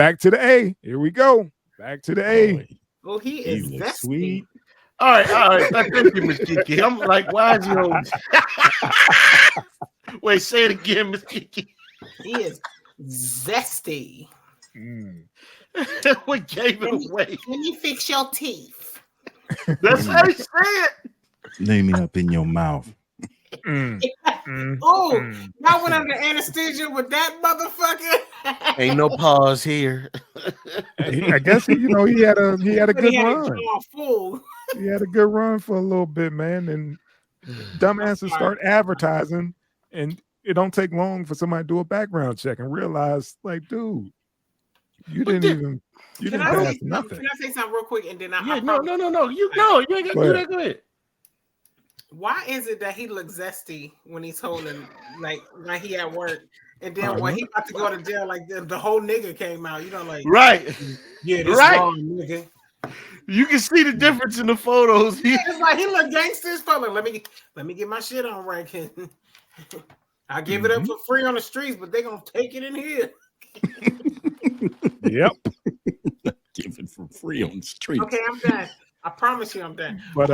back to the A. Here we go. Back to the A. Oh, he is zesty. Sweet. All right. Thank you, Miss Kiki. I'm like, why is he on? Wait, say it again, Miss Kiki. He is zesty. What gave it away? Can you fix your teeth? That's how he said it. Lay me up in your mouth. Oh, I went under anesthesia with that motherfucker. Ain't no pause here. I guess he had a good run. Full. He had a good run for a little bit, man. And dumbasses start advertising, and it don't take long for somebody to do a background check and realize, like, dude, you didn't pass nothing. Can I say something real quick? And then no. You ain't got to do that. Go ahead. Why is it that he looks zesty when he's holding, like he at work, and then when he about to go to jail, like the whole nigga came out, like right, yeah, this wrong, nigga. You can see the difference in the photos. It's like he look gangsters, but like, let me get my shit on right. I give it up for free on the streets, but they gonna take it in here. Yep, give it for free on the streets. Okay, I'm done. I promise you, I'm done. But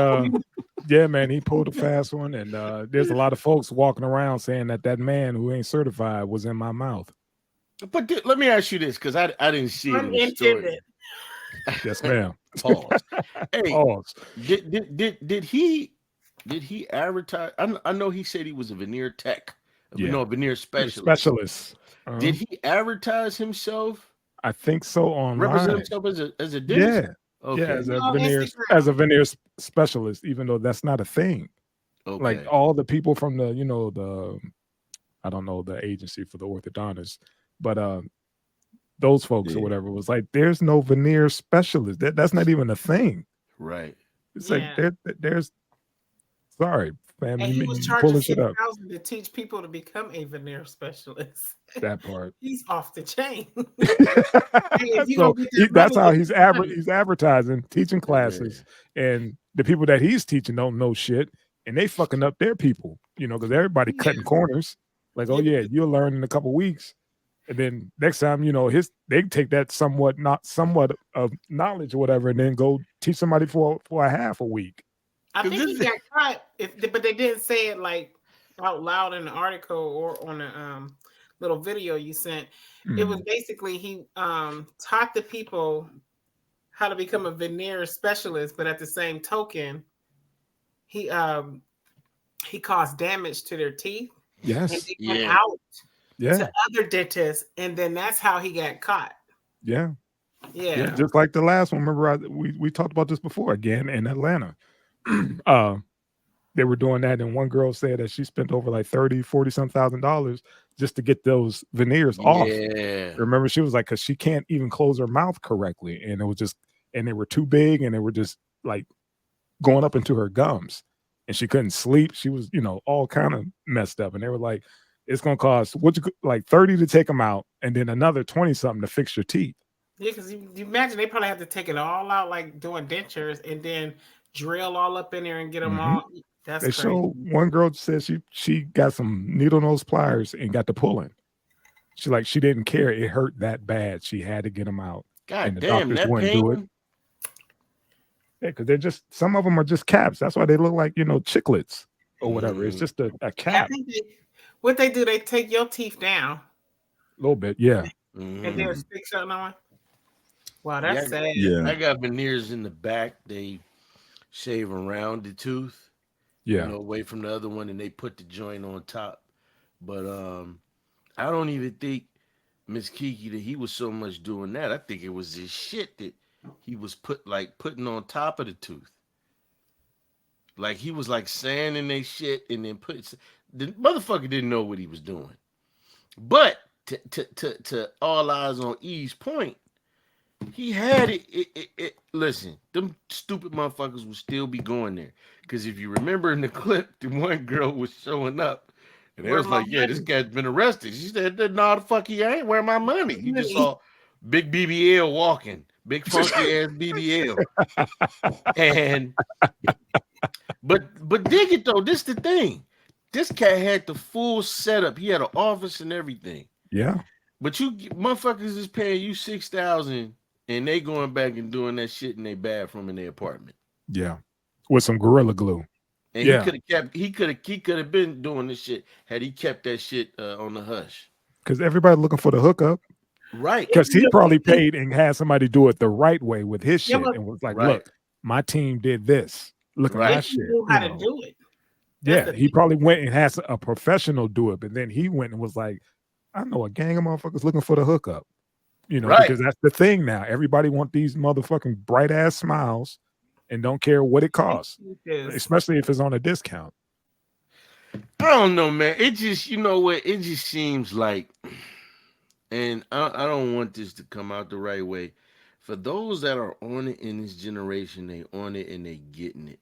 yeah, man, he pulled a fast one, and there's a lot of folks walking around saying that man who ain't certified was in my mouth. But let me ask you this, because I didn't see it in the story. Yes, ma'am. Pause. Hey, pause. Did he advertise? I know he said he was a veneer tech, a veneer specialist. Did he advertise himself? I think so. Online, represent himself as a dentist. Yeah. Okay. Yeah, as a veneer specialist, even though that's not a thing. Okay. Like all the people from the, I don't know the agency for the orthodontists, but those folks or whatever was like, there's no veneer specialist. That's not even a thing. Right. It's like there's sorry, fam. And he was charging $6,000 to teach people to become a veneer specialist. That part. He's off the chain. So that's how he's advertising, teaching classes, and the people that he's teaching don't know shit, and they fucking up their people, because everybody cutting corners. Like, oh yeah, you'll learn in a couple weeks, and then next time, they take that somewhat of knowledge or whatever, and then go teach somebody for a half a week. I think he got caught, but they didn't say it like out loud in the article or on the little video you sent. It was basically he taught the people how to become a veneer specialist, but at the same token, he caused damage to their teeth. Yes, and they went out to other dentists, and then that's how he got caught. Yeah, just like the last one. Remember, we talked about this before again in Atlanta. They were doing that, and one girl said that she spent over like $40,000 just to get those veneers off. Remember, she was like, because she can't even close her mouth correctly, and it was just, and they were too big, and they were just like going up into her gums, and she couldn't sleep. She was, all kind of messed up, and they were like, it's gonna cost like 30 to take them out, and then another 20 something to fix your teeth. Yeah, because you imagine they probably have to take it all out, like doing dentures, and then drill all up in there and get them all. That's crazy. So one girl said she got some needle nose pliers and got the pulling. She didn't care. It hurt that bad. She had to get them out. God and the damn, doctors that wouldn't pain. do it. Yeah, because they're just, some of them are just caps. That's why they look like, chiclets or whatever. It's just a cap. What they do, they take your teeth down. A little bit, yeah. And then stick something on. Wow, that's sad. Yeah. I got veneers in the back. They shave around the tooth. Away from the other one, and they put the joint on top. But I don't even think, Miss Kiki, that he was so much doing that. I think it was this shit that he was putting on top of the tooth. Like he was like sanding they shit and then the motherfucker didn't know what he was doing. But to all eyes on E's point, he had it. Listen, them stupid motherfuckers will still be going there. Because if you remember in the clip, the one girl was showing up. And they was like, this guy's been arrested. She said, no, the fuck he ain't. Where my money? He just saw big BBL walking. Big funky ass BBL. And but dig it though, this the thing. This cat had the full setup. He had an office and everything. Yeah. But you motherfuckers is paying you $6,000 and they going back and doing that shit in their bathroom in their apartment. Yeah. With some Gorilla Glue. And he could have been doing this shit had he kept that shit on the hush. Because everybody looking for the hookup. Right. Because he probably paid and had somebody do it the right way with his shit and was like, right. look, my team did this. Look at my shit. Knew how to do it. Yeah, he probably went and has a professional do it, but then he went and was like, I know a gang of motherfuckers looking for the hookup. You know, because that's the thing now. Everybody want these motherfucking bright ass smiles and don't care what it costs, especially if it's on a discount. I don't know, man. It just, you know what? It just seems like, and I don't want this to come out the right way. For those that are on it in this generation, they on it and they getting it.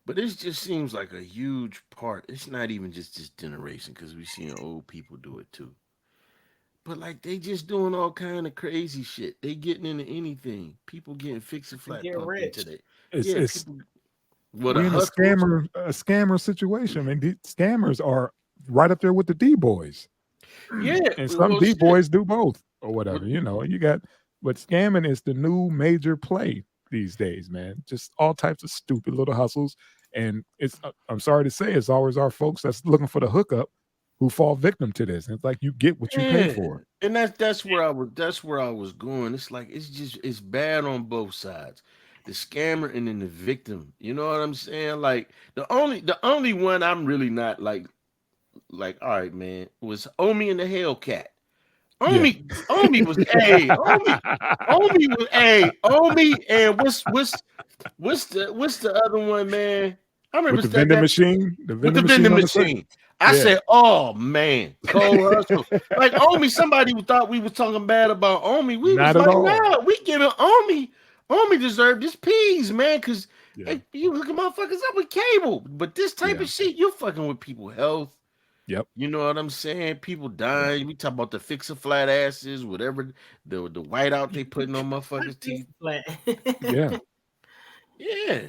But it just seems like a huge part. It's not even just this generation because we seeing old people do it too. But like they just doing all kind of crazy shit. They getting into anything. People getting fix and flat pumped into that. We're in a scammer situation. I mean, these scammers are right up there with the D boys. Yeah, and some D boys do both or whatever. You know, but scamming is the new major play these days, man. Just all types of stupid little hustles. And I'm sorry to say, it's always our folks that's looking for the hookup who fall victim to this. And it's like you get what you pay for. And that's where I was going. It's like it's bad on both sides. The scammer and then the victim. You know what I'm saying? Like the only one I'm really not like all right, man, was Omi and the Hellcat. Omi was Omi and what's the other one, man? I remember with the vending machine. The vending machine. I said, oh man, Cole Hustle. Like Omi, somebody thought we was talking bad about Omi. We not was at like, all. no, we giving Omi deserved his peas, man, because you hooking motherfuckers up with cable. But this type of shit, you're fucking with people's health. Yep. You know what I'm saying? People dying. We talk about the fix a flat asses, whatever the whiteout they putting on motherfuckers' teeth. Yeah. Yeah.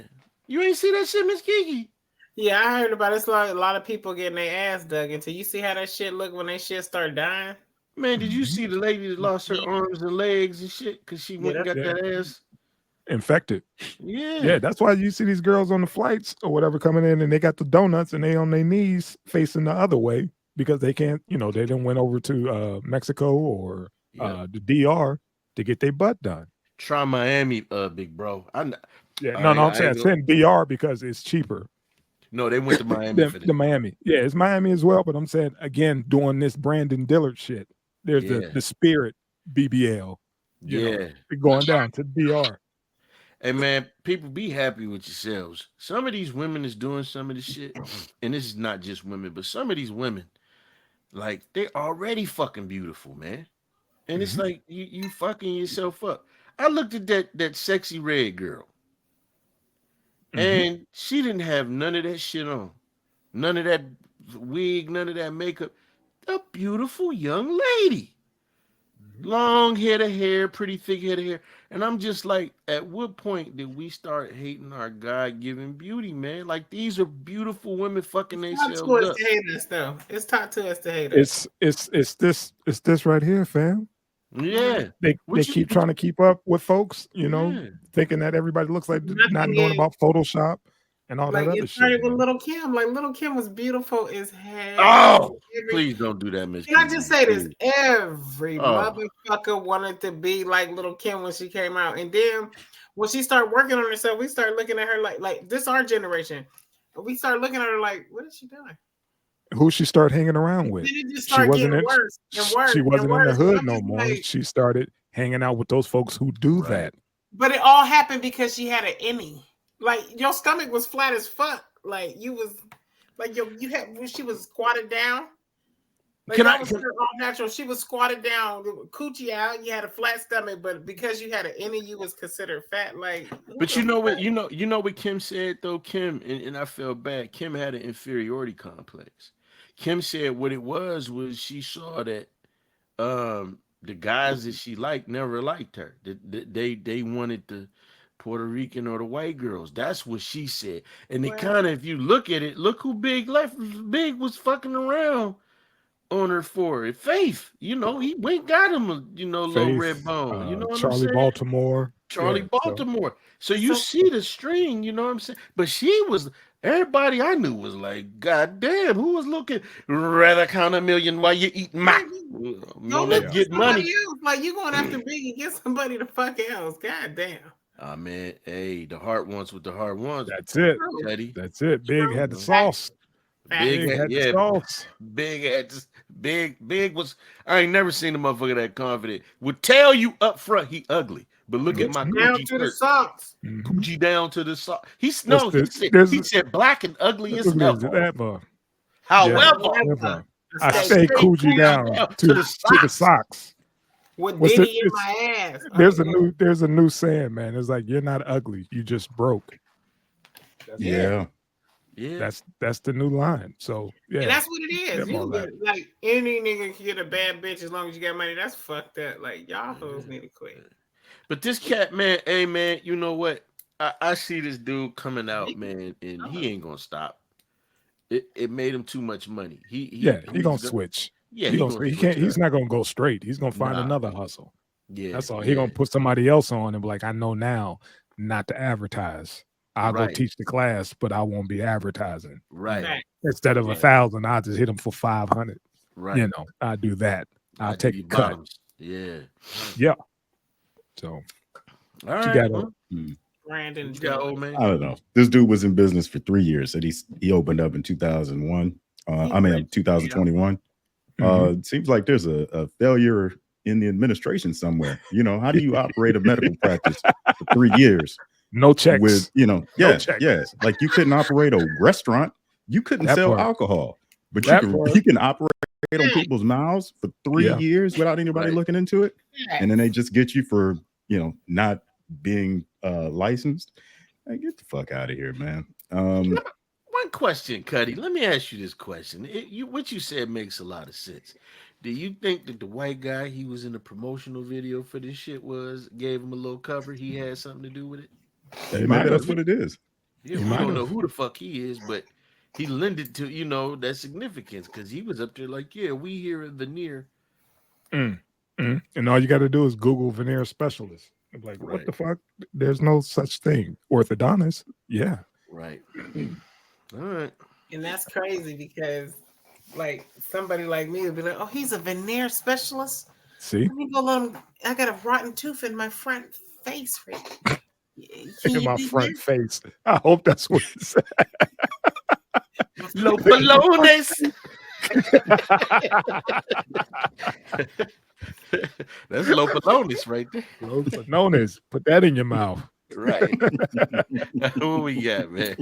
You ain't see that shit, Miss Kiki? Yeah, I heard about it. It's like a lot of people getting their ass dug into. You see how that shit look when they shit start dying? Man, did you see the lady that lost her arms and legs and shit because she went and got that ass infected? Yeah, that's why you see these girls on the flights or whatever coming in and they got the donuts and they on their knees facing the other way because they can't, they didn't went over to Mexico or the DR to get their butt done. Try Miami, big bro. I'm saying DR because it's cheaper. No, they went to Miami for the Miami. Yeah, it's Miami as well. But I'm saying again, doing this Brandon Dillard shit. There's the Spirit BBL. Going down to DR. Hey man, people be happy with yourselves. Some of these women is doing some of this shit, and this is not just women, but some of these women, like they already fucking beautiful, man. And it's like you fucking yourself up. I looked at that sexy red girl. And she didn't have none of that shit on. None of that wig, none of that makeup. A beautiful young lady. Long head of hair, pretty thick head of hair. And I'm just like, at what point did we start hating our God-given beauty, man? Like, these are beautiful women fucking themselves up. It's taught to us to hate us. It's this right here, fam. Yeah. They keep trying to keep up with folks, thinking that everybody looks like not knowing about Photoshop and all that other shit. It started with Little Kim. Like Little Kim was beautiful as hell. Oh, please don't do that, Miss. Can I just say this? Every motherfucker wanted to be like Little Kim when she came out. And then when she started working on herself, we started looking at her like this our generation. We started looking at her like, what is she doing? Who she started hanging around with. She wasn't in the hood no more. She started hanging out with those folks who do that. But it all happened because she had an innie. Like your stomach was flat as fuck. Like you was like she was squatted down. Like all natural. She was squatted down, coochie out. You had a flat stomach, but because you had an innie, you was considered fat. Like, but you know what Kim said though. Kim and I felt bad. Kim had an inferiority complex. Kim said what it was she saw that the guys that she liked never liked her. They wanted the Puerto Rican or the white girls. That's what she said. And they kind of, if you look at it, look who Big was fucking around on her forehead. Faith, he went got him a little red bone. You know what Charlie I'm saying? Baltimore. Charlie Baltimore. So you see the string, you know what I'm saying? But everybody I knew was like, God damn, who was looking rather count a million while you eat my get money. Else. Like you going after Biggie, get somebody the fuck else. God damn. Man, hey, the heart wants what the heart wants. That's it. Teddy. That's it. Big had the sauce. Big had the sauce. Big was. I ain't never seen a motherfucker that confident. Would tell you up front he ugly, but look at my down to the socks. Coochie down to the socks. He said black and ugly as hell. However, I stay coochie down to the socks. With Diddy in my ass. There's a new saying, man. It's like you're not ugly, you just broke. Yeah. That's the new line. So yeah, and that's what it is. Like any nigga can get a bad bitch as long as you got money. That's fucked up. Like y'all hoes need to quit. But this cat, man, hey man, you know what? I see this dude coming out, man, and he ain't gonna stop. It made him too much money. He gonna switch. Yeah, he's not gonna go straight. He's gonna find another hustle. Yeah, that's all. He gonna put somebody else on and be like, I know now not to advertise. I'll go teach the class, but I won't be advertising. Right. Instead of 1,000, I'll just hit them for 500. Right. I do that. I'll take a cut. Yeah. Yeah. So all right. Brandon, old man. I don't know. This dude was in business for 3 years. Said he opened up in 2001. 2021. It seems like there's a failure in the administration somewhere. How do you operate a medical practice for 3 years? No checks. With yes. Like you couldn't operate a restaurant. You couldn't sell alcohol, but you can operate on people's mouths for 3 years without anybody looking into it. And then they just get you for not being licensed. Hey, get the fuck out of here, man. One question, Cuddy. Let me ask you this question. What you said makes a lot of sense. Do you think that the white guy he was in the promotional video for this shit gave him a little cover? He had something to do with it? Hey, maybe that's what it is. Yeah, we don't know who the fuck he is, but he lended to that significance because he was up there like, yeah, we here at Veneer. And all you got to do is Google Veneer Specialist. I'm like, what the fuck? There's no such thing. Orthodontist. Yeah. Right. All right. And that's crazy because like somebody like me would be like, oh, he's a veneer specialist. See? Let me go along. I got a rotten tooth in my front face. In my front face. I hope that's what it said. Lopalones. That's Lopalones right there. Lopalones. Put that in your mouth. Right. Who we got, man?